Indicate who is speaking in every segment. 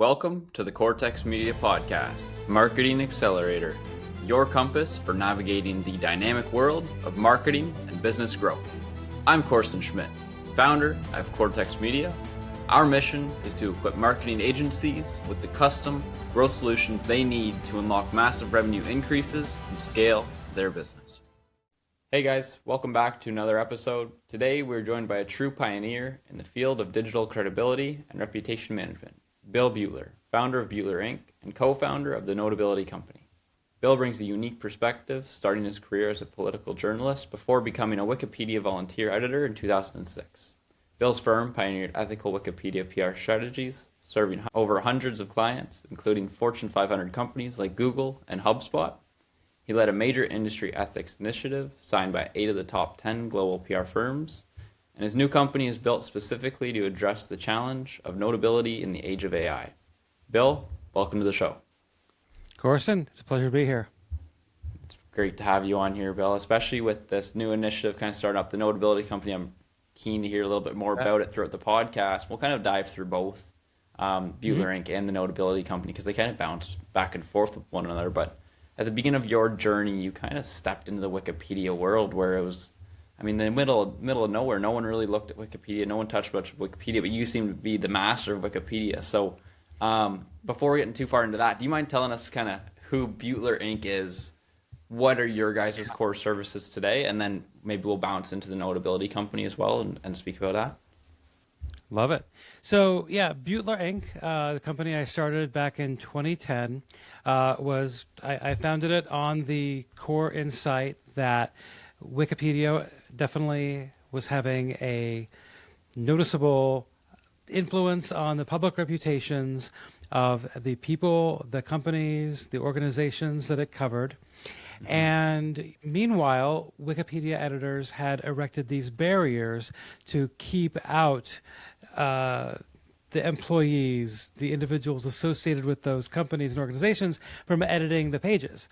Speaker 1: Welcome to the Kortex Media Podcast, Marketing Accelerator, your compass for navigating the dynamic world of marketing and business growth. I'm Korson Schmidt, founder of Kortex Media. Our mission is to equip marketing agencies with the custom growth solutions they need to unlock massive revenue increases and scale their business. Hey guys, welcome back to another episode. Today we're joined by a true pioneer in the field of digital credibility and reputation management, Bill Beutler, founder of Beutler Ink and co-founder of the Notability Company. Bill brings a unique perspective, starting his career as a political journalist before becoming a Wikipedia volunteer editor in 2006. Bill's firm pioneered ethical Wikipedia PR strategies, serving over hundreds of clients, including Fortune 500 companies like Google and HubSpot. He led a major industry ethics initiative signed by 8 of the top 10 global PR firms, and his new company is built specifically to address the challenge of notability in the age of AI. Bill, welcome to the show.
Speaker 2: Korson, it's a pleasure to be here.
Speaker 1: It's great to have you on here, Bill, especially with this new initiative kind of starting up the Notability Company. I'm keen to hear a little bit more about it throughout the podcast. We'll kind of dive through both Beutler Ink and the Notability Company because they kind of bounce back and forth with one another. But at the beginning of your journey, you kind of stepped into the Wikipedia world where it was, in the middle of nowhere. No one really looked at Wikipedia. No one touched much of Wikipedia, but you seem to be the master of Wikipedia. So before getting too far into that, do you mind telling us kind of who Beutler Ink is? What are your guys' core services today? And then maybe we'll bounce into the Notability Company as well and speak about that.
Speaker 2: Love it. So yeah, Beutler Ink, the company I started back in 2010, I founded it on the core insight that Wikipedia definitely was having a noticeable influence on the public reputations of the people, the companies, the organizations that it covered. And meanwhile, Wikipedia editors had erected these barriers to keep out the employees, the individuals associated with those companies and organizations from editing the pages.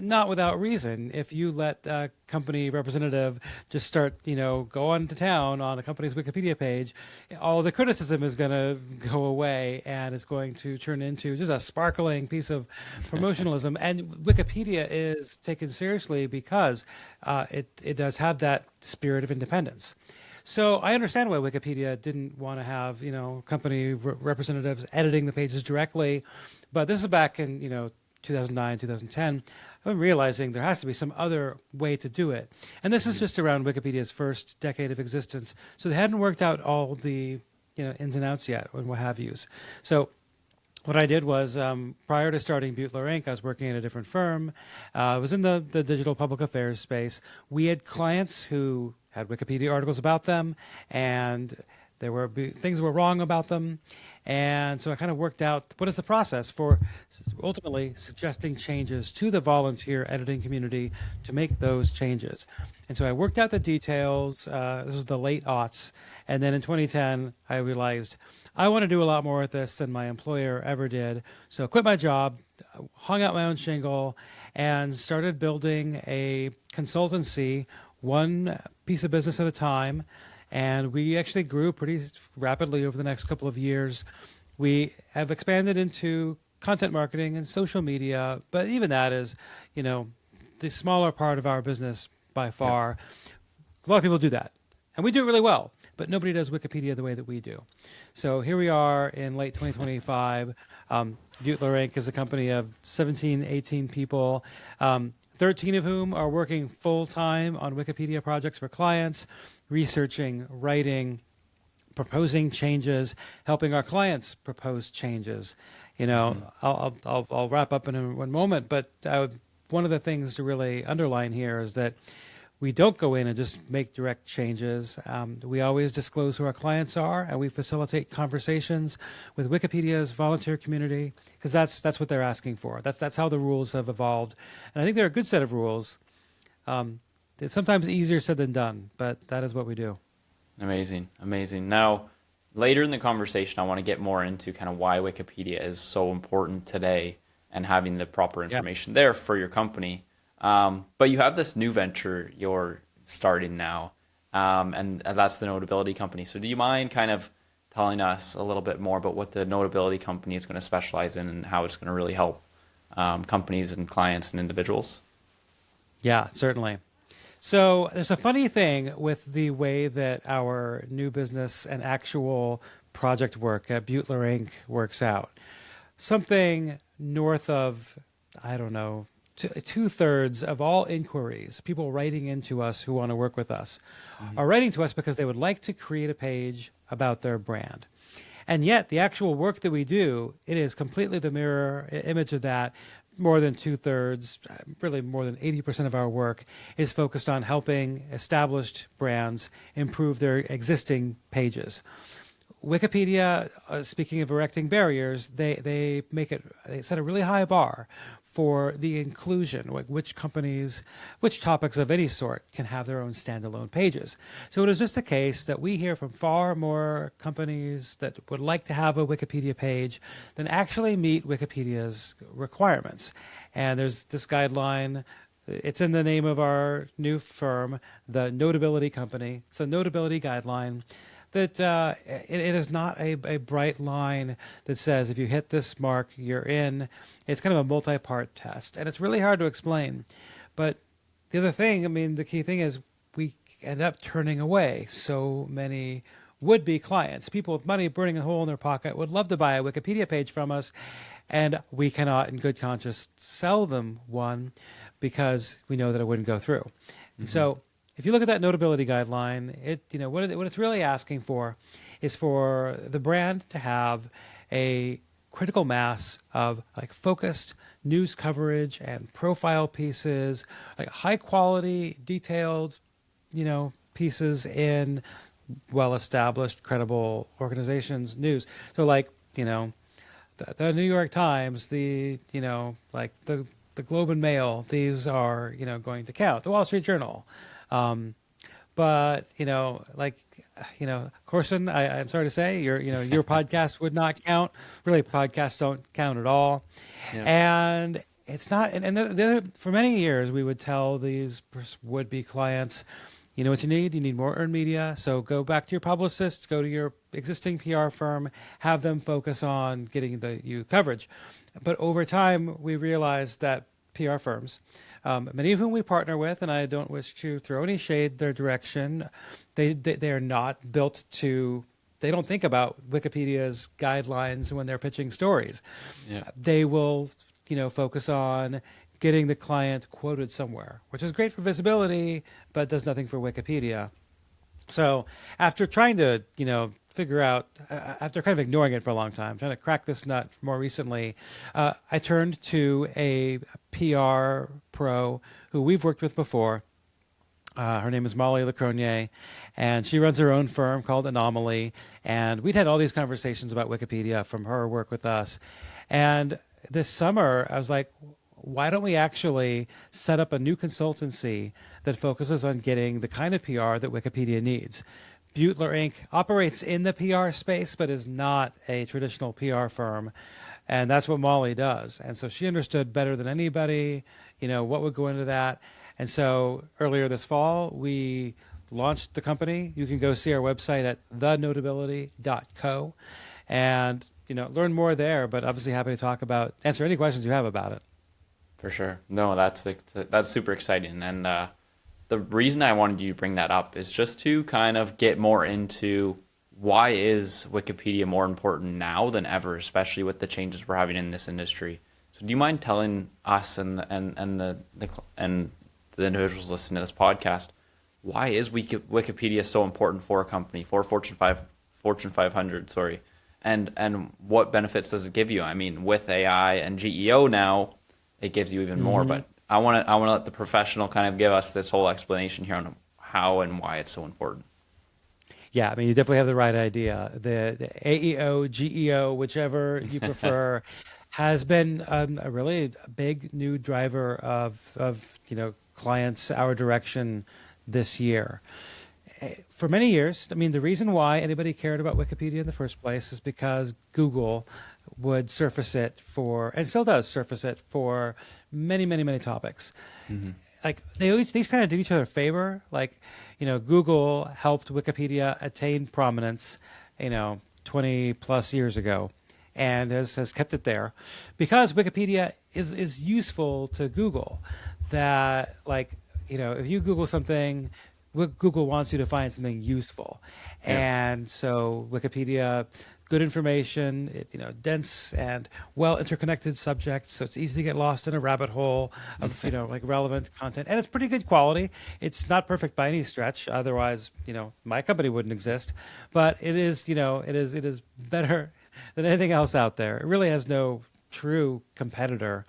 Speaker 2: Not without reason. If you let a company representative just start, go on to town on a company's Wikipedia page, all the criticism is going to go away and it's going to turn into just a sparkling piece of promotionalism. And Wikipedia is taken seriously because it does have that spirit of independence. So I understand why Wikipedia didn't want to have, company representatives editing the pages directly. But this is back in, 2009, 2010, I'm realizing there has to be some other way to do it. And this is just around Wikipedia's first decade of existence. So they hadn't worked out all the ins and outs yet and what have yous. So what I did was, prior to starting Beutler Ink, I was working at a different firm. I was in the digital public affairs space. We had clients who had Wikipedia articles about them, and there were things that were wrong about them. And so I kind of worked out what is the process for ultimately suggesting changes to the volunteer editing community to make those changes. And so I worked out the details. This was the late aughts. And then in 2010, I realized I want to do a lot more with this than my employer ever did. So I quit my job, hung out my own shingle, and started building a consultancy, one piece of business at a time. And we actually grew pretty rapidly over the next couple of years. We have expanded into content marketing and social media, but even that is, the smaller part of our business by far. A lot of people do that, and we do it really well, but nobody does Wikipedia the way that we do. So here we are in late 2025. Beutler Ink is a company of 17, 18 people, 13 of whom are working full-time on Wikipedia projects for clients, researching, writing, proposing changes, helping our clients propose changes. I'll wrap up in one moment, but one of the things to really underline here is that we don't go in and just make direct changes. We always disclose who our clients are, and we facilitate conversations with Wikipedia's volunteer community because that's what they're asking for. That's how the rules have evolved, and I think they're a good set of rules. It's sometimes easier said than done, but that is what we do.
Speaker 1: Amazing. Now, later in the conversation, I want to get more into kind of why Wikipedia is so important today and having the proper information there for your company. But you have this new venture you're starting now, and that's the Notability Company. So do you mind kind of telling us a little bit more about what the Notability Company is going to specialize in and how it's going to really help companies and clients and individuals?
Speaker 2: Yeah, certainly. So there's a funny thing with the way that our new business and actual project work at Beutler Ink works out. Something north of, I don't know, two-thirds of all inquiries, people writing into us who want to work with us, are writing to us because they would like to create a page about their brand. And yet the actual work that we do, it is completely the mirror image of that. More than two-thirds, really more than 80% of our work is focused on helping established brands improve their existing pages. Wikipedia, speaking of erecting barriers, they set a really high bar for the inclusion, like which companies, which topics of any sort can have their own standalone pages. So it is just the case that we hear from far more companies that would like to have a Wikipedia page than actually meet Wikipedia's requirements. And there's this guideline. It's in the name of our new firm, the Notability Company. It's a Notability guideline that it is not a bright line that says if you hit this mark, you're in. It's kind of a multi-part test, and it's really hard to explain. But the other thing, I mean, the key thing is we end up turning away so many would-be clients. People with money burning a hole in their pocket would love to buy a Wikipedia page from us, and we cannot, in good conscience, sell them one because we know that it wouldn't go through. Mm-hmm. So if you look at that Notability guideline, what it's really asking for is for the brand to have a critical mass of like focused news coverage and profile pieces, like high quality, detailed, pieces in well-established, credible organizations' news. So like, the New York Times, the Globe and Mail, these are, going to count. The Wall Street Journal. But Korson, I'm sorry to say, your podcast would not count. Really, podcasts don't count at all. Yeah. And it's not. And the other, for many years, we would tell these would-be clients, you know what you need? You need more earned media. So go back to your publicist, go to your existing PR firm, have them focus on getting you coverage. But over time, we realized that PR firms, many of whom we partner with, and I don't wish to throw any shade their direction, they are not built to, they don't think about Wikipedia's guidelines when they're pitching stories. Yeah. They will, focus on getting the client quoted somewhere, which is great for visibility, but does nothing for Wikipedia. So after trying to, figure out, after kind of ignoring it for a long time, trying to crack this nut more recently, I turned to a PR pro who we've worked with before. Her name is Molly Lacronier, and she runs her own firm called Anomaly. And we'd had all these conversations about Wikipedia from her work with us. And this summer, I was like, why don't we actually set up a new consultancy that focuses on getting the kind of PR that Wikipedia needs? Beutler Ink operates in the PR space, but is not a traditional PR firm. And that's what Molly does. And so she understood better than anybody, what would go into that. And so earlier this fall, we launched the company. You can go see our website at thenotability.co and, learn more there, but obviously happy to answer any questions you have about it.
Speaker 1: For sure. No, that's super exciting. And the reason I wanted you to bring that up is just to kind of get more into why is Wikipedia more important now than ever, especially with the changes we're having in this industry. So do you mind telling us and the individuals listening to this podcast, why is Wikipedia so important for a company, for Fortune 500, sorry, and what benefits does it give you? I mean, with AI and GEO now, it gives you even more, but I want to let the professional kind of give us this whole explanation here on how and why it's so important.
Speaker 2: Yeah, I mean, you definitely have the right idea. The AEO, GEO, whichever you prefer, has been a really big new driver of clients our direction this year. For many years, I mean, the reason why anybody cared about Wikipedia in the first place is because Google would surface it for, and still does surface it for many, many, many topics. Mm-hmm. Like these kind of do each other a favor. Like, Google helped Wikipedia attain prominence, 20 plus years ago, and has kept it there because Wikipedia is useful to Google. That, like, if you Google something, Google wants you to find something useful. And so Wikipedia, good information, dense and well interconnected subjects, so it's easy to get lost in a rabbit hole of like relevant content, and it's pretty good quality. It's not perfect by any stretch, otherwise my company wouldn't exist, but it is it is better than anything else out there. It really has no true competitor.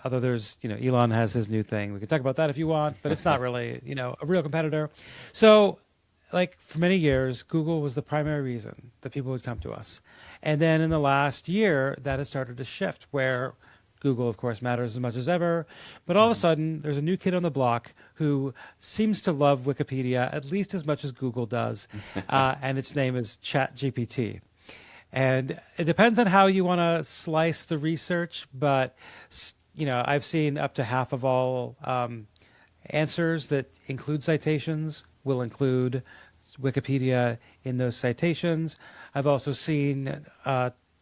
Speaker 2: Although there's, Elon has his new thing. We can talk about that if you want, but it's not really, a real competitor. So, like, for many years, Google was the primary reason that people would come to us. And then in the last year, that has started to shift, where Google, of course, matters as much as ever. But all of a sudden, there's a new kid on the block who seems to love Wikipedia at least as much as Google does. And its name is ChatGPT. And it depends on how you want to slice the research, but I've seen up to half of all answers that include citations will include Wikipedia in those citations. I've also seen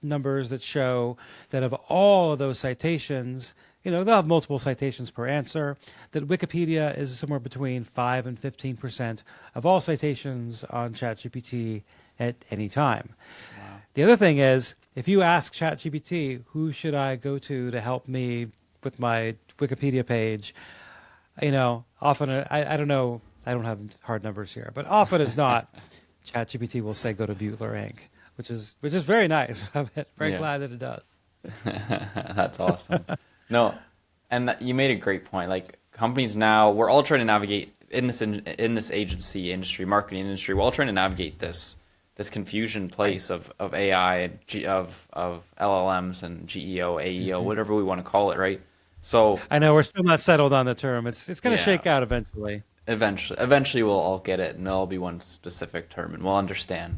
Speaker 2: numbers that show that of all of those citations, they'll have multiple citations per answer, that Wikipedia is somewhere between 5 and 15% of all citations on ChatGPT at any time. The other thing is, if you ask ChatGPT, who should I go to help me with my Wikipedia page, often, I don't know, I don't have hard numbers here, but often as not, ChatGPT will say, go to Beutler Ink, which is very nice. I'm very glad that it does.
Speaker 1: That's awesome. No, and you made a great point. Like, companies now, we're all trying to navigate in this agency industry, marketing industry, we're all trying to navigate this confusion place of AI, of LLMs and GEO, AEO, whatever we want to call it, right? So
Speaker 2: I know we're still not settled on the term. It's going to shake out eventually.
Speaker 1: Eventually we'll all get it, and there'll be one specific term, and we'll understand.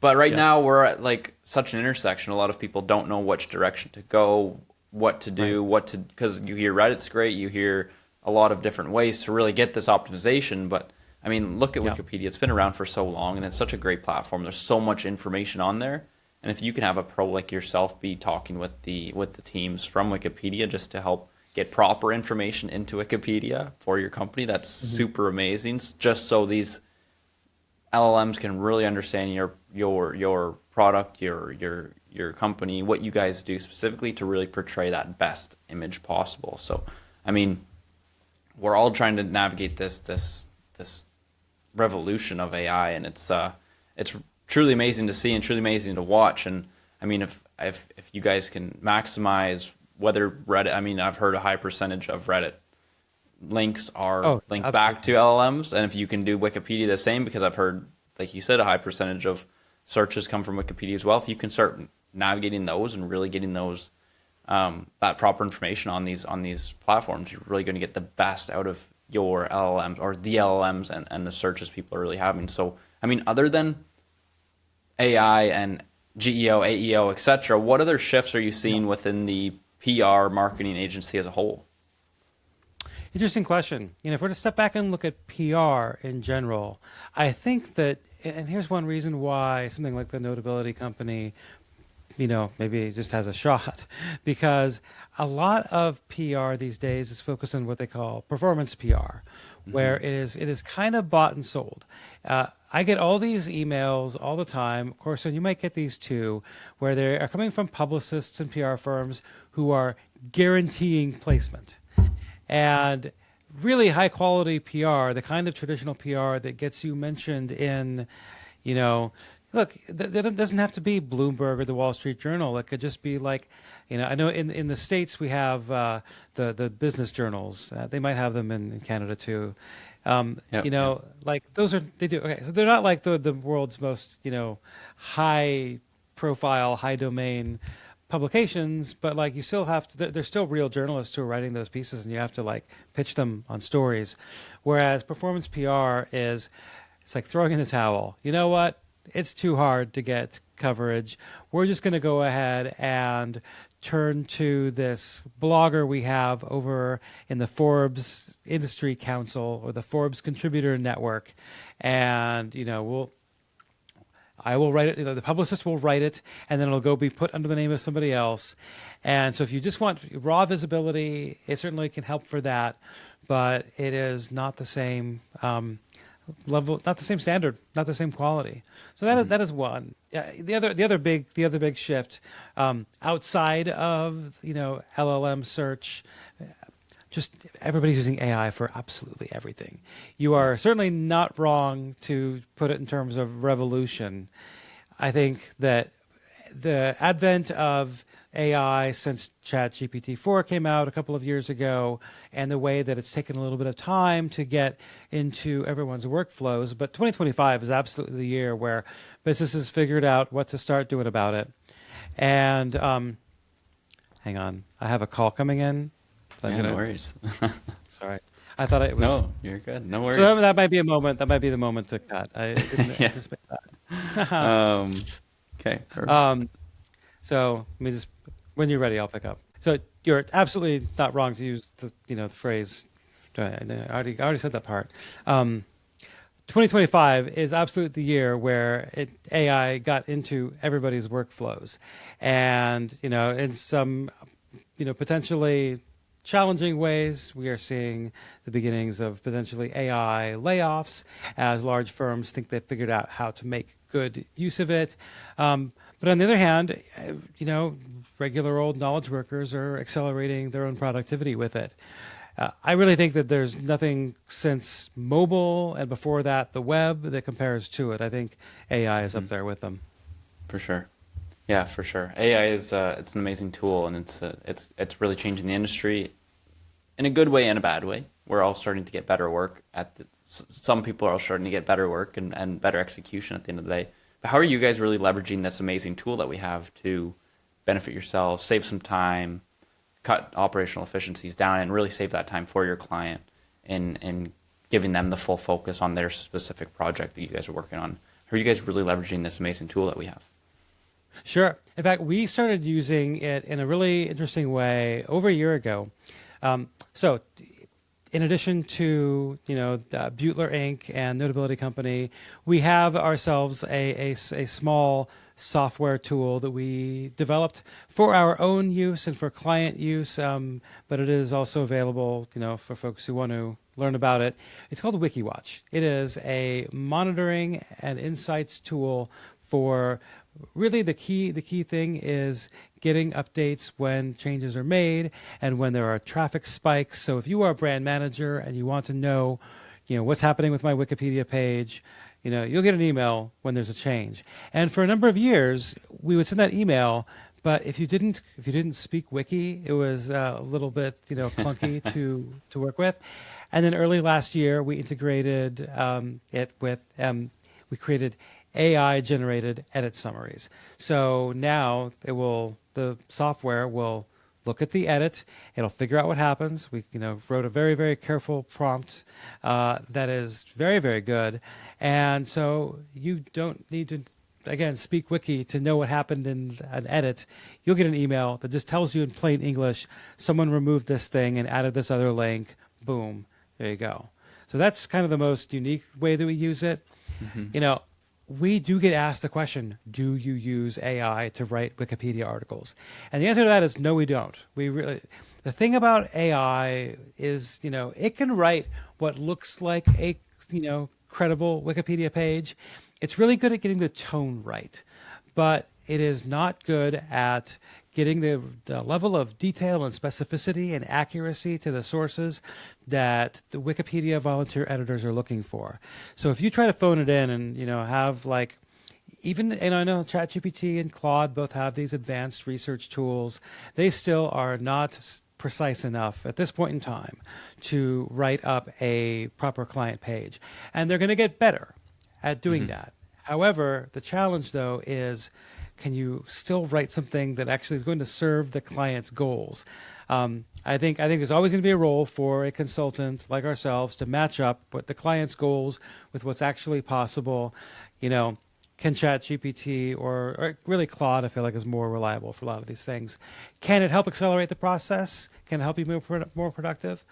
Speaker 1: But right now we're at like such an intersection. A lot of people don't know which direction to go, what to do, because you hear Reddit's great, you hear a lot of different ways to really get this optimization, but I mean, look at Wikipedia. It's been around for so long, and it's such a great platform. There's so much information on there, and if you can have a pro like yourself be talking with the teams from Wikipedia just to help get proper information into Wikipedia for your company, that's super amazing. Just so these LLMs can really understand your product, your company, what you guys do specifically to really portray that best image possible. So, I mean, we're all trying to navigate this revolution of AI, and it's truly amazing to see and truly amazing to watch. And I mean, if you guys can maximize whether Reddit, I mean, I've heard a high percentage of Reddit links are linked back to LLMs, and if you can do Wikipedia the same, because I've heard, like you said, a high percentage of searches come from Wikipedia as well. If you can start navigating those and really getting those that proper information on these platforms, you're really going to get the best out of your LLMs, or the LLMs and the searches people are really having. So, I mean, other than AI and GEO, AEO, etc., what other shifts are you seeing within the PR marketing agency as a whole?
Speaker 2: Interesting question. If we're to step back and look at PR in general, I think that, and here's one reason why something like the Notability Company, maybe it just has a shot, because a lot of PR these days is focused on what they call performance PR, where it is kind of bought and sold. I get all these emails all the time, of course, and you might get these too, where they are coming from publicists and PR firms who are guaranteeing placement. And really high quality PR, the kind of traditional PR that gets you mentioned in, look, that doesn't have to be Bloomberg or the Wall Street Journal. It could just be like, I know in the States we have the business journals. They might have them in Canada too. Like they do. Okay, so they're not like the world's most, high profile, high domain publications, but like you still have to, they're still real journalists who are writing those pieces, and you have to like pitch them on stories. Whereas performance PR it's like throwing in the towel. You know what? It's too hard to get coverage. We're just going to go ahead and turn to this blogger we have over in the Forbes Industry Council or the Forbes Contributor Network, and I will write it. The publicist will write it, and then it'll go be put under the name of somebody else. And so if you just want raw visibility, it certainly can help for that, but it is not the same level, not the same standard, not the same quality. So that is one. The other big shift outside of LLM search. Just everybody's using AI for absolutely everything. You are certainly not wrong to put it in terms of revolution. I think that the advent of AI since ChatGPT 4 came out a couple of years ago, and the way that it's taken a little bit of time to get into everyone's workflows, but 2025 is absolutely the year where businesses figured out what to start doing about it. And hang on, I have a call coming in.
Speaker 1: No worries.
Speaker 2: Sorry, I thought it was.
Speaker 1: No, you're good. No worries.
Speaker 2: So that might be a moment. That might be the moment to cut. I didn't anticipate that.
Speaker 1: Okay. Perfect.
Speaker 2: So let me just. When you're ready, I'll pick up. So you're absolutely not wrong to use the phrase. I already said that part. 2025 is absolutely the year where AI got into everybody's workflows, and in some potentially challenging ways, we are seeing the beginnings of potentially AI layoffs as large firms think they've figured out how to make good use of it. But on the other hand, regular old knowledge workers are accelerating their own productivity with it. I really think that there's nothing since mobile and before that the web that compares to it. I think AI is up there with them.
Speaker 1: For sure. Yeah, for sure. AI is it's an amazing tool, and it's really changing the industry in a good way and a bad way. We're all starting to get better work some people are all starting to get better work and better execution at the end of the day. But how are you guys really leveraging this amazing tool that we have to benefit yourselves, save some time, cut operational efficiencies down, and really save that time for your client and giving them the full focus on their specific project that you guys are working on? How are you guys really leveraging this amazing tool that we have?
Speaker 2: Sure. In fact, we started using it in a really interesting way over a year ago. So in addition to, Beutler Ink and Notability Company, we have ourselves a small software tool that we developed for our own use and for client use, but it is also available, for folks who want to learn about it. It's called WikiWatch. It is a monitoring and insights tool for really the key thing is getting updates when changes are made and when there are traffic spikes. So if you are a brand manager and you want to know, what's happening with my Wikipedia page, you'll get an email when there's a change. And for a number of years, we would send that email, but if you didn't speak Wiki, it was a little bit, clunky to work with. And then early last year, we integrated it with, we created AI-generated edit summaries. So now the software will look at the edit. It'll figure out what happens. We wrote a very, very careful prompt that is very, very good. And so you don't need to, again, speak Wiki to know what happened in an edit. You'll get an email that just tells you in plain English, someone removed this thing and added this other link. Boom. There you go. So that's kind of the most unique way that we use it. Mm-hmm. We do get asked the question, do you use AI to write Wikipedia articles? And the answer to that is no, we don't. The thing about AI is, it can write what looks like a, credible Wikipedia page. It's really good at getting the tone right, but it is not good at getting the level of detail and specificity and accuracy to the sources that the Wikipedia volunteer editors are looking for. So if you try to phone it in and, have and I know ChatGPT and Claude both have these advanced research tools, they still are not precise enough at this point in time to write up a proper client page. And they're going to get better at doing that. However, the challenge, though, is can you still write something that actually is going to serve the client's goals? I think there's always going to be a role for a consultant like ourselves to match up what the client's goals with what's actually possible. Can ChatGPT or really Claude, I feel like, is more reliable for a lot of these things. Can it help accelerate the process? Can it help you be more productive?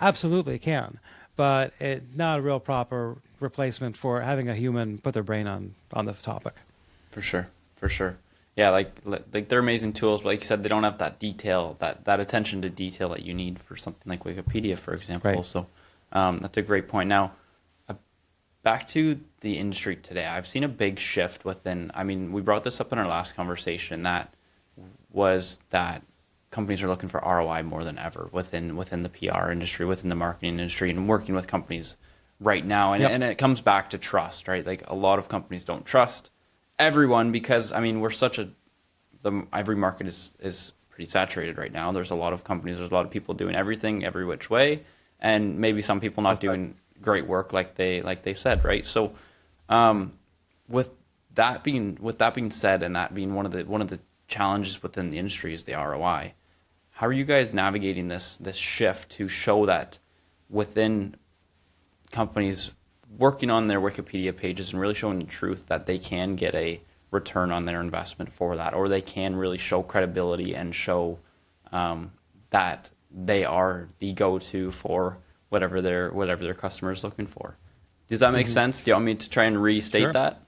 Speaker 2: Absolutely, it can. but it's not a real proper replacement for having a human put their brain on the topic.
Speaker 1: For sure. Yeah, like they're amazing tools, but like you said, they don't have that detail, that attention to detail that you need for something like Wikipedia, for example.
Speaker 2: Right.
Speaker 1: So that's a great point. Now, back to the industry today, I've seen a big shift within. I mean, we brought this up in our last conversation. That was that companies are looking for ROI more than ever within the PR industry, within the marketing industry, and working with companies right now. And, and it comes back to trust, right? Like a lot of companies don't trust everyone because, I mean, we're every market is pretty saturated right now. There's a lot of companies, there's a lot of people doing everything every which way, and maybe some people not doing great work like they said, right? So with that being said, and that being one of the challenges within the industry is the ROI. How are you guys navigating this shift to show that within companies working on their Wikipedia pages and really showing the truth that they can get a return on their investment for that, or they can really show credibility and show that they are the go-to for whatever their customer is looking for? Does that make sense? Do you want me to try and restate that?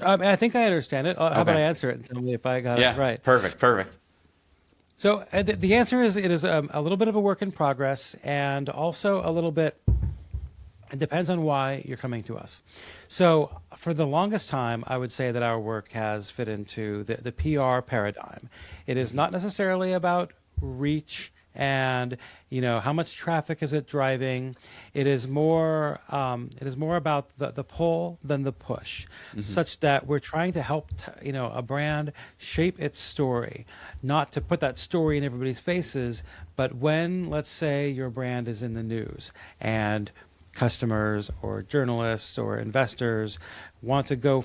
Speaker 2: I think I understand it. How about I answer it and tell me if I got it right?
Speaker 1: Perfect.
Speaker 2: So the answer is it is a little bit of a work in progress, and also a little bit, it depends on why you're coming to us. So for the longest time, I would say that our work has fit into the PR paradigm. It is not necessarily about reach and how much traffic is it driving. It is more about the pull than the push, such that we're trying to help a brand shape its story, not to put that story in everybody's faces, but when, let's say, your brand is in the news and customers or journalists or investors want to go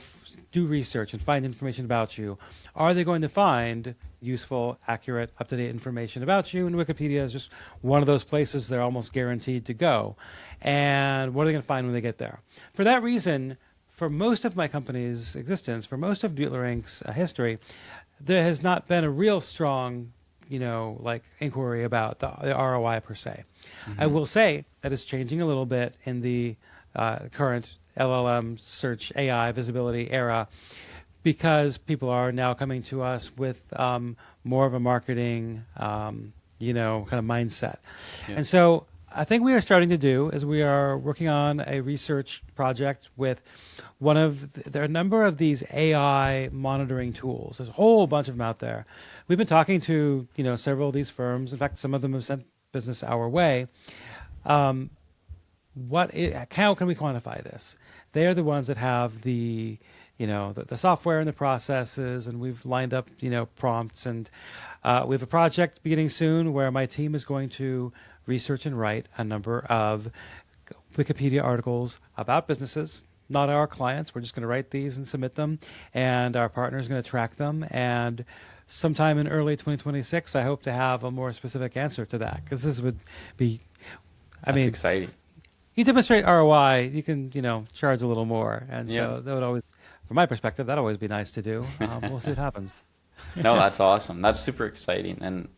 Speaker 2: do research and find information about you, are they going to find useful, accurate, up-to-date information about you? And Wikipedia is just one of those places they're almost guaranteed to go. And what are they going to find when they get there? For that reason, for most of my company's existence, for most of Beutler Inc's history, there has not been a real strong inquiry about the ROI per se. I will say that it's changing a little bit in the current LLM search AI visibility era, because people are now coming to us with more of a marketing, kind of mindset. Yeah. And so I think we are starting to do is we are working on a research project with there are a number of these AI monitoring tools. There's a whole bunch of them out there. We've been talking to, several of these firms. In fact, some of them have sent business our way. How can we quantify this? They are the ones that have the software and the processes, and we've lined up, prompts, and we have a project beginning soon where my team is going to research and write a number of Wikipedia articles about businesses, not our clients. We're just going to write these and submit them, and our partner is going to track them. And sometime in early 2026, I hope to have a more specific answer to that, because this would be,
Speaker 1: That's exciting.
Speaker 2: You demonstrate ROI, you can, charge a little more. And so that would always, from my perspective, that'd always be nice to do. We'll see what happens.
Speaker 1: No, that's awesome. That's super exciting. And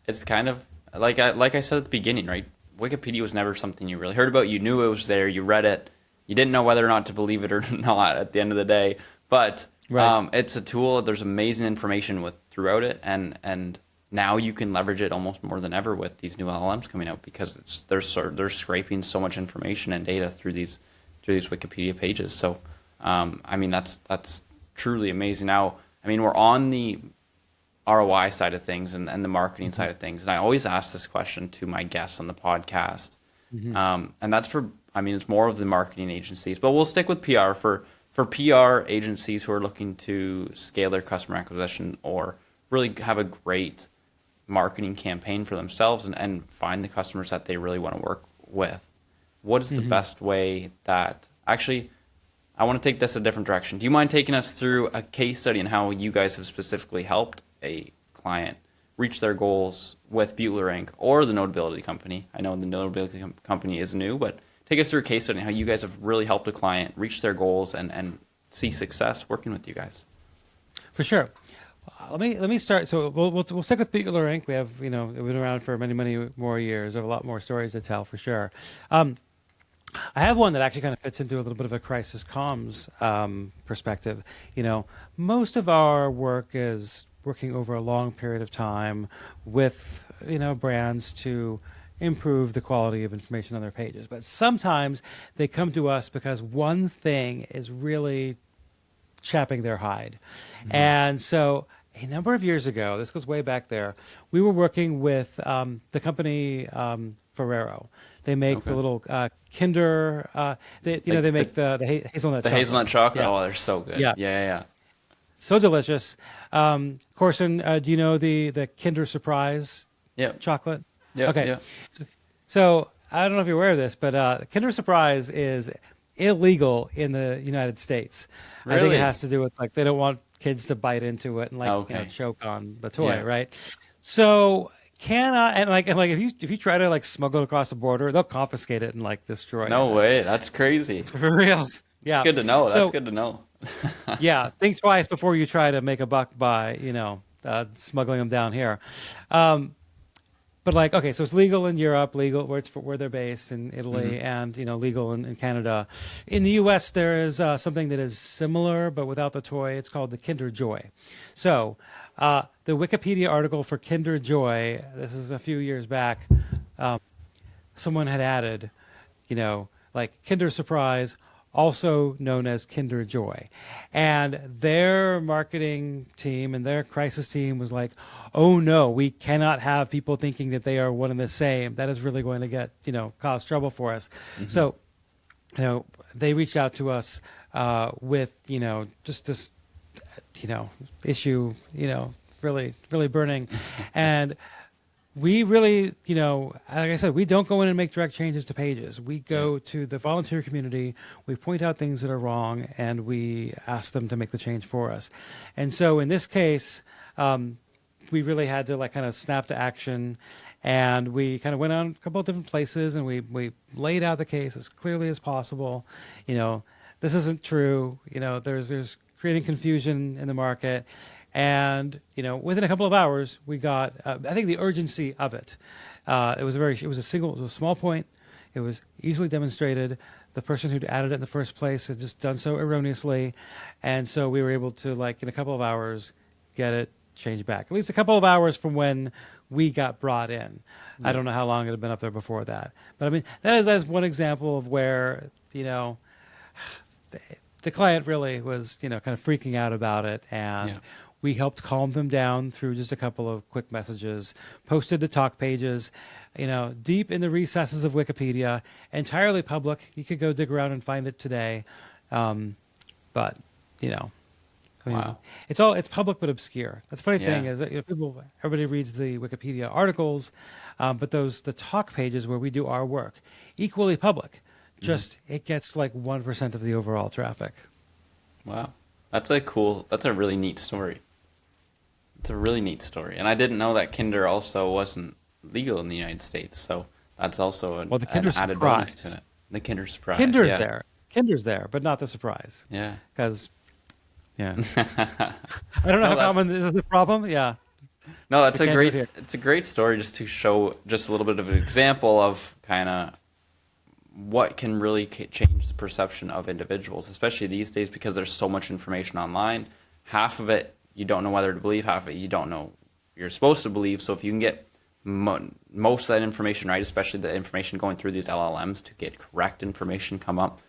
Speaker 1: it's kind of, like I said at the beginning, right? Wikipedia was never something you really heard about. You knew it was there. You read it. You didn't know whether or not to believe it or not at the end of the day. But it's a tool. There's amazing information throughout it. And now you can leverage it almost more than ever with these new LLMs coming out, because they're scraping so much information and data through these Wikipedia pages. So, that's truly amazing. Now, we're on the ROI side of things and the marketing side of things, and I always ask this question to my guests on the podcast, and that's for, it's more of the marketing agencies, but we'll stick with PR for PR agencies who are looking to scale their customer acquisition or really have a great marketing campaign for themselves and find the customers that they really want to work with. What is the best way that, actually, I want to take this a different direction. Do you mind taking us through a case study on how you guys have specifically helped a client reach their goals with Beutler Ink or the Notability Company? I know the Notability Company is new, but take us through a case study on how you guys have really helped a client reach their goals and see success working with you guys.
Speaker 2: For sure. Let me start. So we'll stick with Beutler Ink. We have, we've been around for many more years. There are a lot more stories to tell for sure. I have one that actually kind of fits into a little bit of a crisis comms perspective. Most of our work is working over a long period of time with, brands to improve the quality of information on their pages. But sometimes they come to us because one thing is really chapping their hide. Mm-hmm. And so a number of years ago, this goes way back there, we were working with the company Ferrero. They make the little Kinder, they make the hazelnut chocolate.
Speaker 1: The hazelnut chocolate?
Speaker 2: Yeah.
Speaker 1: Oh, they're so good. Yeah.
Speaker 2: So delicious. Korson, do you know the Kinder Surprise chocolate?
Speaker 1: Yeah.
Speaker 2: Okay.
Speaker 1: Yeah.
Speaker 2: So I don't know if you're aware of this, but Kinder Surprise is illegal in the United States.
Speaker 1: Really?
Speaker 2: I think it has to do with they don't want kids to bite into it and choke on the toy, right? So if you try to smuggle it across the border, they'll confiscate it and destroy it.
Speaker 1: No way, that's crazy.
Speaker 2: For real. Yeah.
Speaker 1: It's good to know. That's good to know.
Speaker 2: Yeah, think twice before you try to make a buck by smuggling them down here. But so it's legal in Europe, legal where they're based in Italy, and legal in Canada. In the U.S., there is something that is similar, but without the toy. It's called the Kinder Joy. So the Wikipedia article for Kinder Joy, this is a few years back, someone had added, Kinder Surprise, also known as Kinder Joy. And their marketing team and their crisis team was like, oh no, we cannot have people thinking that they are one and the same. That is really going to cause trouble for us. Mm-hmm. So, they reached out to us with, just this, issue, really, really burning. And we really, like I said, we don't go in and make direct changes to pages. We go to the volunteer community, we point out things that are wrong, and we ask them to make the change for us. And so in this case, we really had to kind of snap to action, and we kind of went on a couple of different places, and we laid out the case as clearly as possible. This isn't true. There's creating confusion in the market. And within a couple of hours, we got. I think the urgency of it. It was a small point. It was easily demonstrated. The person who'd added it in the first place had just done so erroneously, and so we were able to in a couple of hours get it changed back. At least a couple of hours from when we got brought in. Yeah. I don't know how long it had been up there before that, but I mean that is one example of where the client really was kind of freaking out about it, and we helped calm them down through just a couple of quick messages, posted to talk pages, deep in the recesses of Wikipedia, entirely public. You could go dig around and find it today. But,
Speaker 1: wow.
Speaker 2: It's public but obscure. That's the funny thing is that everybody reads the Wikipedia articles, but the talk pages where we do our work, equally public. Just it gets 1% of the overall traffic.
Speaker 1: Wow. That's a really neat story. It's a really neat story. And I didn't know that Kinder also wasn't legal in the United States. So that's also an added bonus to it. The Kinder Surprise.
Speaker 2: Kinder's there, but not the surprise.
Speaker 1: Yeah.
Speaker 2: Because, I don't know how common this is a problem. Yeah.
Speaker 1: No, it's a great story just to show just a little bit of an example of kind of what can really change the perception of individuals, especially these days because there's so much information online. Half of it you don't know whether to believe, half of it you don't know you're supposed to believe. So if you can get most of that information right, especially the information going through these LLMs to get correct information come up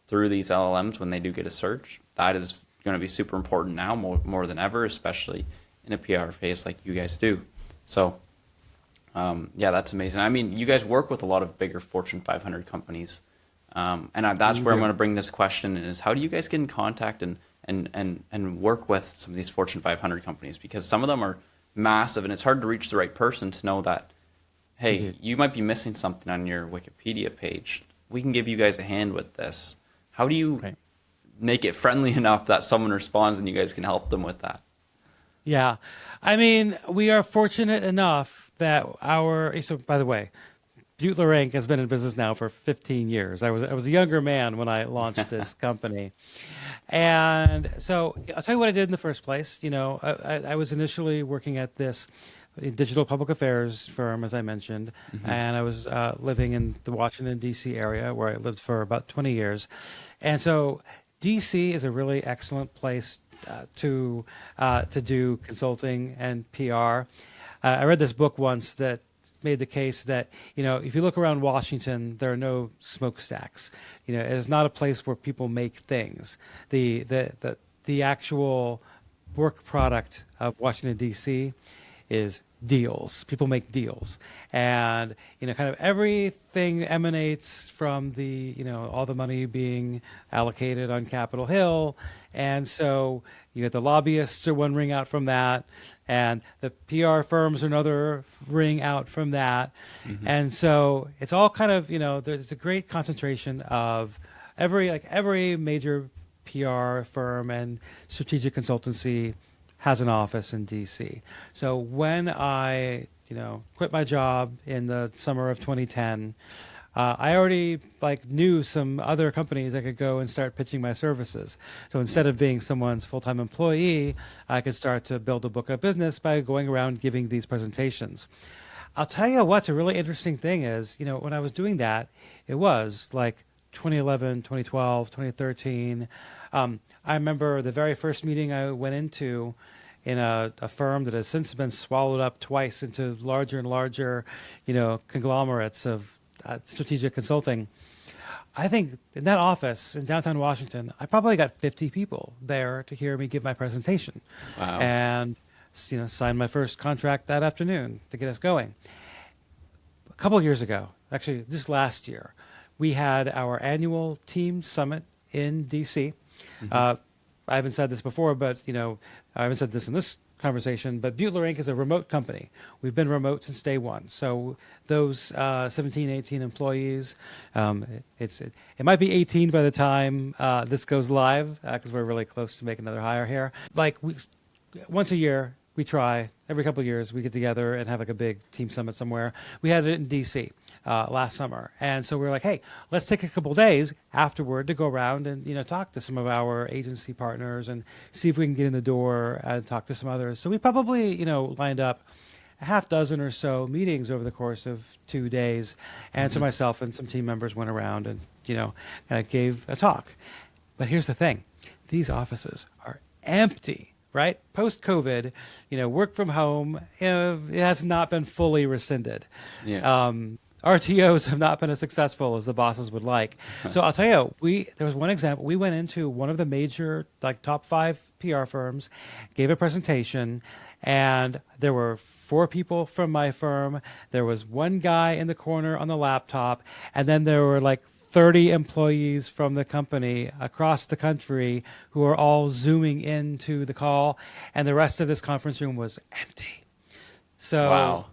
Speaker 1: through these LLMs when they do get a search, that is going to be super important now more than ever, especially in a PR phase like you guys do. So that's amazing. I mean, you guys work with a lot of bigger Fortune 500 companies. That's where I'm going to bring this question in, is how do you guys get in contact and work with some of these Fortune 500 companies? Because some of them are massive and it's hard to reach the right person to know that, hey, you might be missing something on your Wikipedia page. We can give you guys a hand with this. How do you make it friendly enough that someone responds and you guys can help them with that?
Speaker 2: Yeah. I mean, we are fortunate enough that so by the way, Beutler Ink has been in business now for 15 years. I was a younger man when I launched this company. And so I'll tell you what I did in the first place. I was initially working at this a digital public affairs firm, as I mentioned, and I was living in the Washington, D.C. area where I lived for about 20 years. And so D.C. is a really excellent place to do consulting and PR. I read this book once that made the case that, if you look around Washington, there are no smokestacks. It is not a place where people make things. The actual work product of Washington, D.C. is deals. People make deals. And, kind of everything emanates from all the money being allocated on Capitol Hill. And so you get the lobbyists are one ring out from that, and the PR firms are another ring out from that. And so it's all kind of, there's a great concentration of every major PR firm and strategic consultancy has an office in DC. So when I, quit my job in the summer of 2010, I already knew some other companies I could go and start pitching my services. So instead of being someone's full-time employee, I could start to build a book of business by going around giving these presentations. I'll tell you what's a really interesting thing is, when I was doing that, it was 2011, 2012, 2013. I remember the very first meeting I went into in a firm that has since been swallowed up twice into larger and larger, conglomerates of strategic consulting. I think in that office in downtown Washington, I probably got 50 people there to hear me give my presentation.
Speaker 1: Wow.
Speaker 2: And, signed my first contract that afternoon to get us going. A couple of years ago, actually this last year, we had our annual team summit in DC. I haven't said this before, but, I haven't said this in this conversation, but Beutler Ink is a remote company. We've been remote since day one. So those 17, 18 employees, it might be 18 by the time this goes live, because we're really close to making another hire here. Once a year, we try, every couple of years, we get together and have a big team summit somewhere. We had it in DC last summer. And so we were like, hey, let's take a couple of days afterward to go around and, talk to some of our agency partners and see if we can get in the door and talk to some others. So we probably, lined up a half dozen or so meetings over the course of 2 days. And so myself and some team members went around and, kind of gave a talk. But here's the thing. These offices are empty. Right? Post-COVID, work from home, it has not been fully rescinded.
Speaker 1: Yeah.
Speaker 2: RTOs have not been as successful as the bosses would like. So I'll tell you, there was one example. We went into one of the major, top 5 PR firms, gave a presentation, and there were 4 people from my firm. There was one guy in the corner on the laptop, and then there were 30 employees from the company across the country who are all zooming into the call, and the rest of this conference room was empty. So
Speaker 1: wow.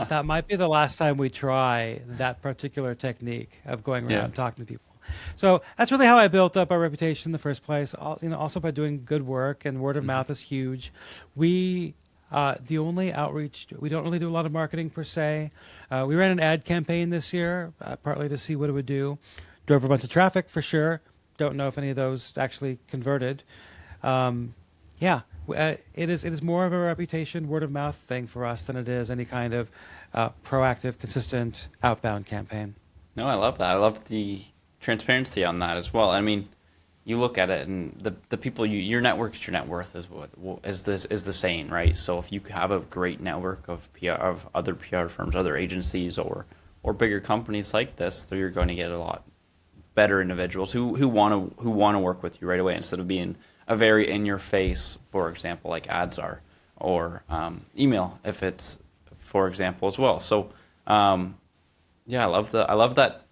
Speaker 2: That might be the last time we try that particular technique of going around and talking to people. So that's really how I built up our reputation in the first place. Also by doing good work, and word of mouth is huge. The only outreach, we don't really do a lot of marketing per se. We ran an ad campaign this year, partly to see what it would do. Drove a bunch of traffic for sure. Don't know if any of those actually converted. It is more of a reputation, word of mouth thing for us than it is any kind of proactive, consistent outbound campaign.
Speaker 1: No, I love that. I love the transparency on that as well. I mean, you look at it, and the people your network is your net worth is the saying, right? So if you have a great network of PR, of other PR firms, other agencies, or bigger companies like this, then you're going to get a lot better individuals who want to work with you right away, instead of being a very in your face, for example, like ads are, or email if it's, for example, as well. So I love that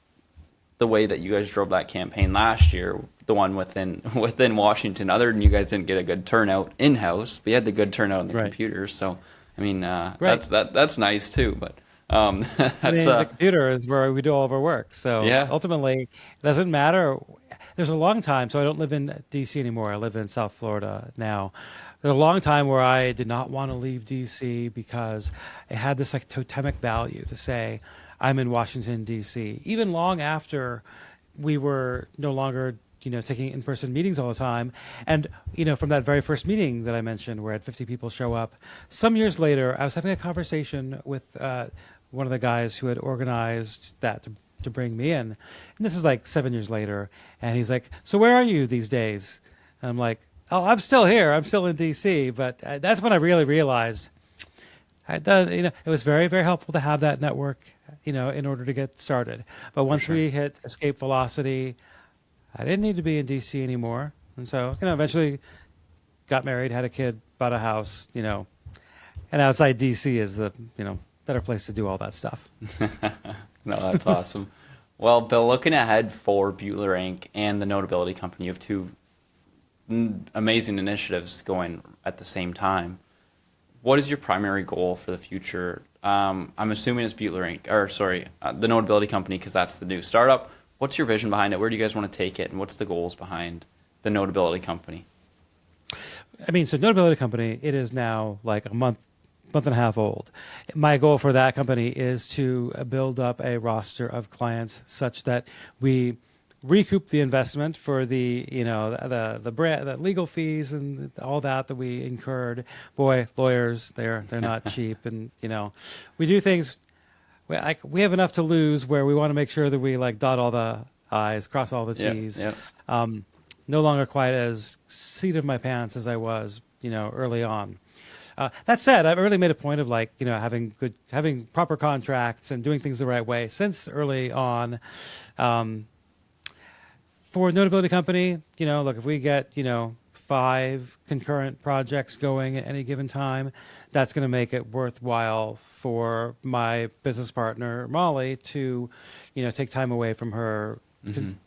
Speaker 1: the way that you guys drove that campaign last year, the one within Washington. Other than you guys didn't get a good turnout in-house, but you had the good turnout on the computers. So I mean, that's nice too. But the
Speaker 2: computer is where we do all of our work. So ultimately, it doesn't matter. There's a long time. So I don't live in D.C. anymore. I live in South Florida now. There's a long time where I did not want to leave D.C. because it had this totemic value to say I'm in Washington, D.C. Even long after we were no longer taking in-person meetings all the time. And, from that very first meeting that I mentioned where I had 50 people show up, some years later, I was having a conversation with one of the guys who had organized that to bring me in. And this is like 7 years later. And he's like, so where are you these days? And I'm like, oh, I'm still here. I'm still in DC. But that's when I really realized it was very, very helpful to have that network, in order to get started. But once we hit escape velocity, I didn't need to be in DC anymore. And so, eventually got married, had a kid, bought a house, and outside DC is the, better place to do all that stuff.
Speaker 1: No, that's awesome. Well, Bill, looking ahead for Beutler Inc. and the Notability Company, you have two amazing initiatives going at the same time. What is your primary goal for the future? I'm assuming it's Beutler Inc. The Notability Company, because that's the new startup. What's your vision behind it? Where do you guys want to take it? And what's the goals behind the Notability Company?
Speaker 2: So Notability Company, it is now like a month and a half old. My goal for that company is to build up a roster of clients such that we recoup the investment for the the legal fees and all that we incurred. Boy, lawyers, they're not cheap, and we do things. We have enough to lose where we want to make sure that we dot all the I's, cross all the T's.
Speaker 1: Yep.
Speaker 2: No longer quite as seat of my pants as I was, early on. That said, I've really made a point of having proper contracts and doing things the right way since early on. For Notability Company, if we get 5 concurrent projects going at any given time, that's going to make it worthwhile for my business partner Molly to, take time away from her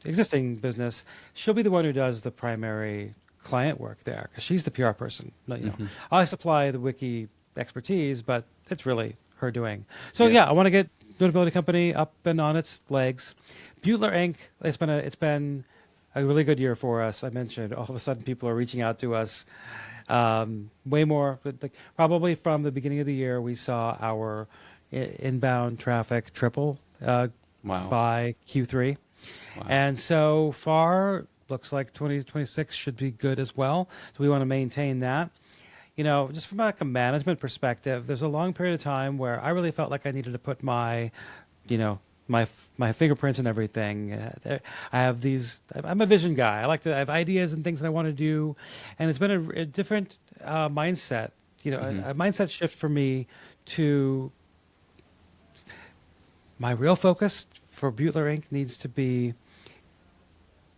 Speaker 2: existing business. She'll be the one who does the primary client work there because she's the PR person. I supply the wiki expertise, but it's really her doing. So I want to get Notability Company up and on its legs. Beutler Inc. It's been a really good year for us. I mentioned all of a sudden people are reaching out to us way more. Probably from the beginning of the year, we saw our inbound traffic triple by Q3. Wow. And so far, looks like 2026 should be good as well. So we want to maintain that. Just from a management perspective, there's a long period of time where I really felt like I needed to put my fingerprints and everything. I have I'm a vision guy. I have ideas and things that I want to do. And it's been a different mindset, a mindset shift for me to my real focus for Beutler Inc. needs to be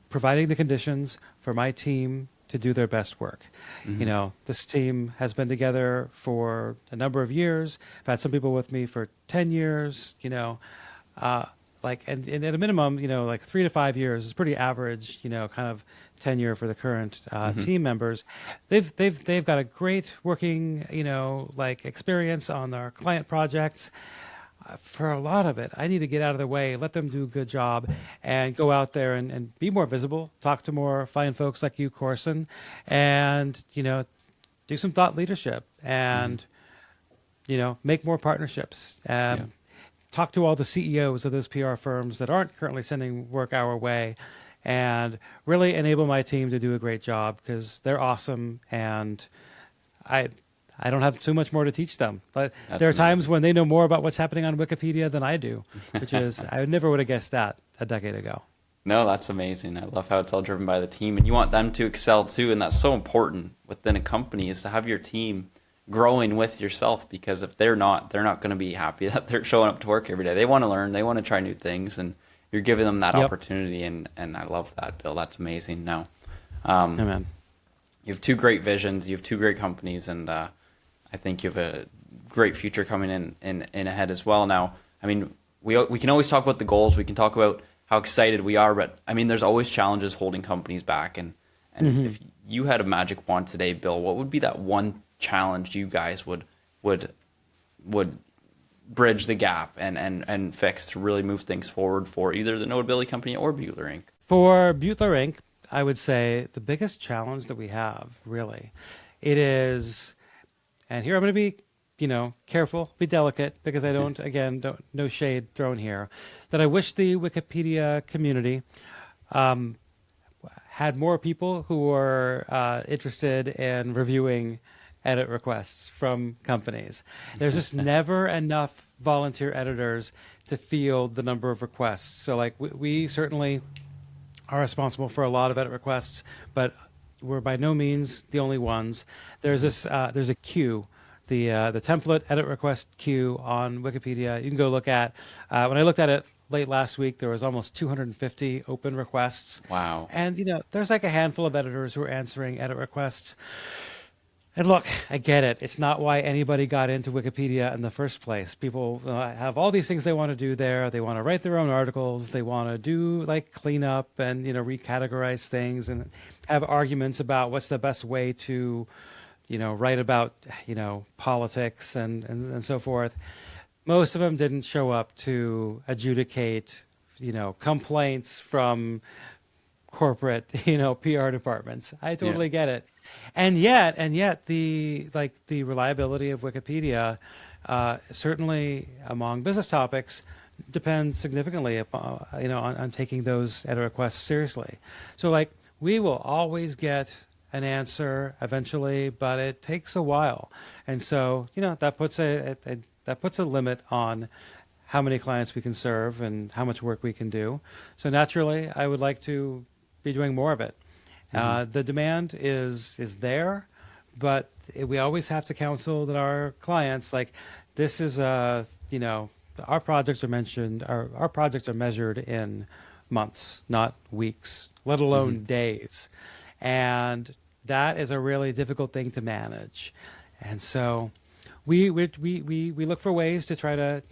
Speaker 2: providing the conditions for my team to do their best work. This team has been together for a number of years. I've had some people with me for 10 years, and at a minimum, 3 to 5 years is pretty average, kind of tenure for the current team members. They've got a great working, experience on their client projects. For a lot of it, I need to get out of the way, let them do a good job, and go out there and be more visible, talk to more fine folks like you, Korson, and, do some thought leadership and, make more partnerships and talk to all the CEOs of those PR firms that aren't currently sending work our way and really enable my team to do a great job because they're awesome and I don't have too much more to teach them. But there are times when they know more about what's happening on Wikipedia than I do, which is, I never would have guessed that a decade ago.
Speaker 1: No, that's amazing. I love how it's all driven by the team, and you want them to excel too, and that's so important within a company is to have your team growing with yourself, because if they're not going to be happy that they're showing up to work every day. They want to learn, they want to try new things, and you're giving them that opportunity, and I love that, Bill. That's amazing. No,
Speaker 2: Amen.
Speaker 1: You have 2 great visions, you have 2 great companies, and I think you have a great future coming in ahead as well. Now, we can always talk about the goals. We can talk about how excited we are, but there's always challenges holding companies back. And if you had a magic wand today, Bill, what would be that one challenge you guys would bridge the gap and fix to really move things forward for either the Notability Company or Beutler Inc.?
Speaker 2: For Beutler Inc., I would say the biggest challenge that we have, really, it is. And here I'm going to be, careful, be delicate, because I don't, no shade thrown here, that I wish the Wikipedia community had more people who were interested in reviewing edit requests from companies. There's just never enough volunteer editors to field the number of requests. So like we certainly are responsible for a lot of edit requests, but we're by no means the only ones. There's there's a queue, the template edit request queue on Wikipedia. You can go look at. When I looked at it late last week, there was almost 250 open requests.
Speaker 1: Wow.
Speaker 2: And there's like a handful of editors who are answering edit requests. And look, I get it. It's not why anybody got into Wikipedia in the first place. People have all these things they want to do there. They want to write their own articles. They want to do like cleanup and, recategorize things and have arguments about what's the best way to, write about, politics and so forth. Most of them didn't show up to adjudicate, complaints from corporate, PR departments. I totally get it. And yet the reliability of Wikipedia, certainly among business topics, depends significantly upon, on taking those edit requests seriously. So like we will always get an answer eventually, but it takes a while. And so, that puts a limit on how many clients we can serve and how much work we can do. So naturally, I would like to be doing more of it. The demand is there, but we always have to counsel that our clients, like this is our projects are our projects are measured in months, not weeks, let alone days. And that is a really difficult thing to manage. And so we look for ways to try to,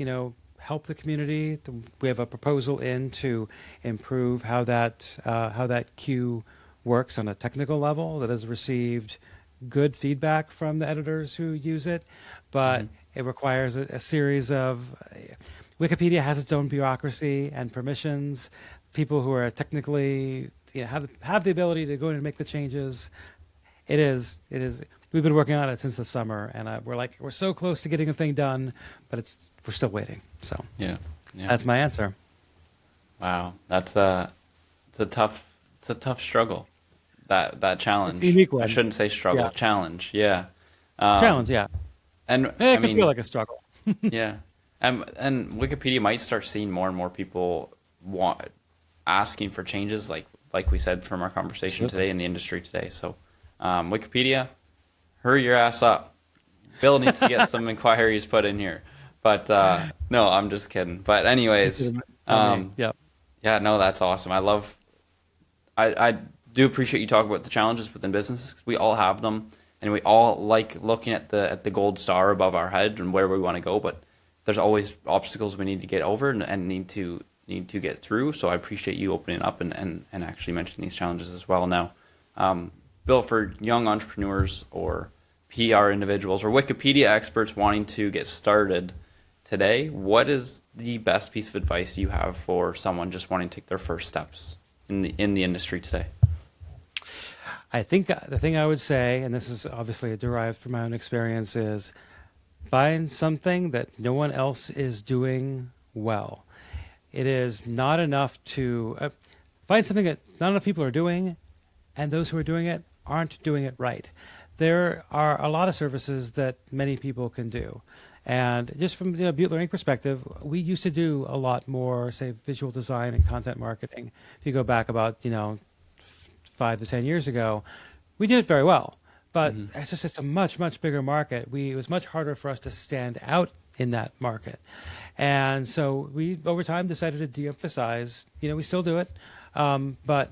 Speaker 2: help the community. We have a proposal to improve how that queue works on a technical level that has received good feedback from the editors who use it, but it requires a series of. Wikipedia has its own bureaucracy and permissions. People who are technically have the ability to go in and make the changes. It is. We've been working on it since the summer, and we're so close to getting the thing done, but we're still waiting. So
Speaker 1: yeah.
Speaker 2: That's my answer.
Speaker 1: Wow, it's a tough struggle. That challenge.
Speaker 2: It's a unique one.
Speaker 1: I shouldn't say struggle.
Speaker 2: Yeah.
Speaker 1: Challenge. Yeah.
Speaker 2: Challenge. Yeah.
Speaker 1: And
Speaker 2: it can feel like a struggle.
Speaker 1: Yeah. And Wikipedia might start seeing more and more people asking for changes, like we said from our conversation today in the industry today. So, Wikipedia, hurry your ass up. Bill needs to get some inquiries put in here. But no, I'm just kidding. But anyways,
Speaker 2: Yeah,
Speaker 1: no, that's awesome. I do appreciate you talking about the challenges within businesses. We all have them, and we all like looking at the gold star above our head and where we want to go. But there's always obstacles we need to get over and need to get through. So I appreciate you opening up and actually mentioning these challenges as well. Now, Bill, for young entrepreneurs or PR individuals or Wikipedia experts wanting to get started today, what is the best piece of advice you have for someone just wanting to take their first steps in the industry today?
Speaker 2: I think the thing I would say, and this is obviously derived from my own experience, is find something that no one else is doing well. It is not enough to find something that not enough people are doing, and those who are doing it aren't doing it right. There are a lot of services that many people can do. And just from the Beutler Ink perspective, we used to do a lot more, say, visual design and content marketing. If you go back about, 5 to 10 years ago, we did it very well. But it's a much, much bigger market. It was much harder for us to stand out in that market. And so we, over time, decided to de-emphasize. We still do it, but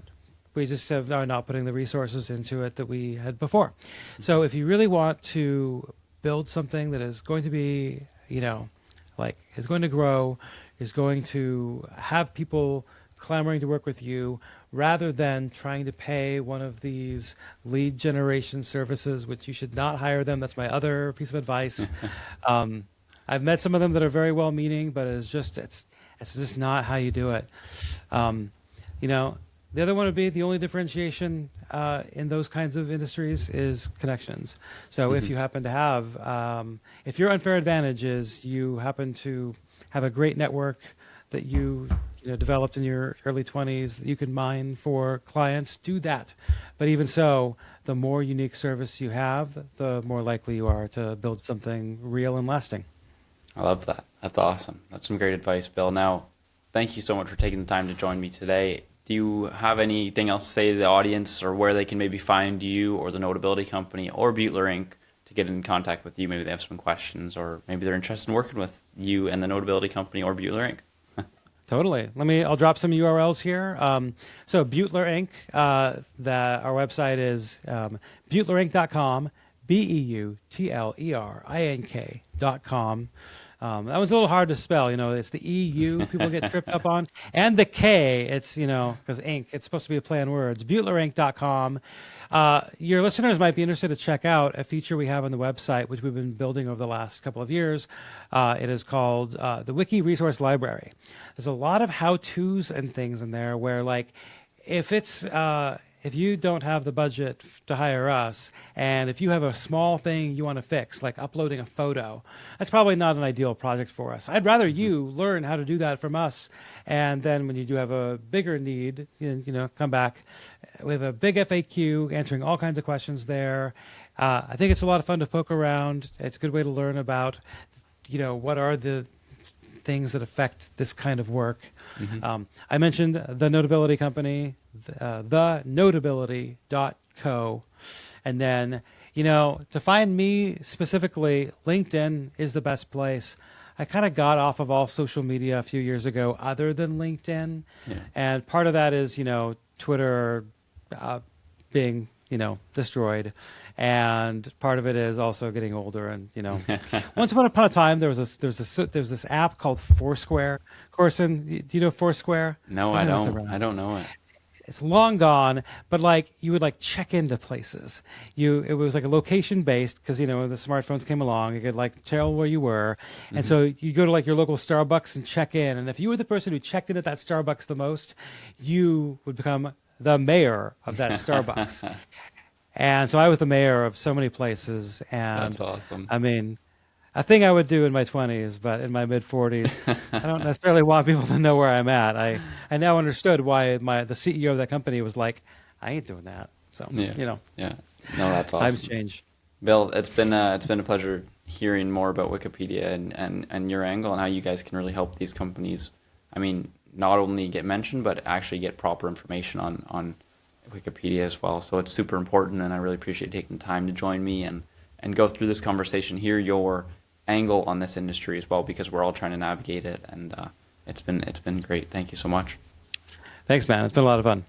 Speaker 2: we just are not putting the resources into it that we had before. So if you really want to build something that is going to be, is going to grow, is going to have people clamoring to work with you, rather than trying to pay one of these lead generation services, which you should not hire them. That's my other piece of advice. I've met some of them that are very well-meaning, but it's just not how you do it. The other one would be the only differentiation in those kinds of industries is connections. So if you happen to have, if your unfair advantage is you happen to have a great network that you developed in your early 20s that you can mine for clients, do that. But even so, the more unique service you have, the more likely you are to build something real and lasting.
Speaker 1: I love that. That's awesome. That's some great advice, Bill. Now, thank you so much for taking the time to join me today. Do you have anything else to say to the audience, or where they can maybe find you or the Notability Company or Beutler Ink to get in contact with you? Maybe they have some questions, or maybe they're interested in working with you and the Notability Company or Beutler Ink.
Speaker 2: Totally. I'll drop some URLs here. So Beutler Ink, our website is BeutlerInk.com, BeutlerInk.com. That was a little hard to spell. It's the EU people get tripped up on, and the K. It's because ink. It's supposed to be a play on words. BeutlerInk.com. Your listeners might be interested to check out a feature we have on the website, which we've been building over the last couple of years. It is called the Wiki Resource Library. There's a lot of how-tos and things in there where, like, if you don't have the budget to hire us, and if you have a small thing you want to fix, like uploading a photo, that's probably not an ideal project for us. I'd rather you learn how to do that from us, and then when you do have a bigger need, come back. We have a big FAQ answering all kinds of questions there. I think it's a lot of fun to poke around. It's a good way to learn about, what are the things that affect this kind of work. Mm-hmm. I mentioned the Notability Company, the notability.co. And then, to find me specifically, LinkedIn is the best place. I kind of got off of all social media a few years ago other than LinkedIn. Yeah. And part of that is, Twitter being, destroyed. And part of it is also getting older. And, once upon a time, there was this app called Foursquare. Korson, do you know Foursquare?
Speaker 1: No, I don't. I don't know it.
Speaker 2: It's long gone, but you would check into places. It was like a location based because the smartphones came along. You could tell where you were, and so you go to your local Starbucks and check in. And if you were the person who checked in at that Starbucks the most, you would become the mayor of that Starbucks. And so I was the mayor of so many places. And
Speaker 1: that's awesome.
Speaker 2: I mean, a thing I would do in my 20s, but in my mid-40s, I don't necessarily want people to know where I'm at. I now understood why the CEO of that company was like, I ain't doing that. So,
Speaker 1: Yeah. No, that's awesome.
Speaker 2: Times change.
Speaker 1: Bill, it's been a pleasure hearing more about Wikipedia and your angle and how you guys can really help these companies. I mean, not only get mentioned, but actually get proper information on Wikipedia as well. So it's super important, and I really appreciate taking the time to join me and go through this conversation, hear your angle on this industry as well, because we're all trying to navigate it, and it's been great. Thank you so much.
Speaker 2: Thanks, man. It's been a lot of fun.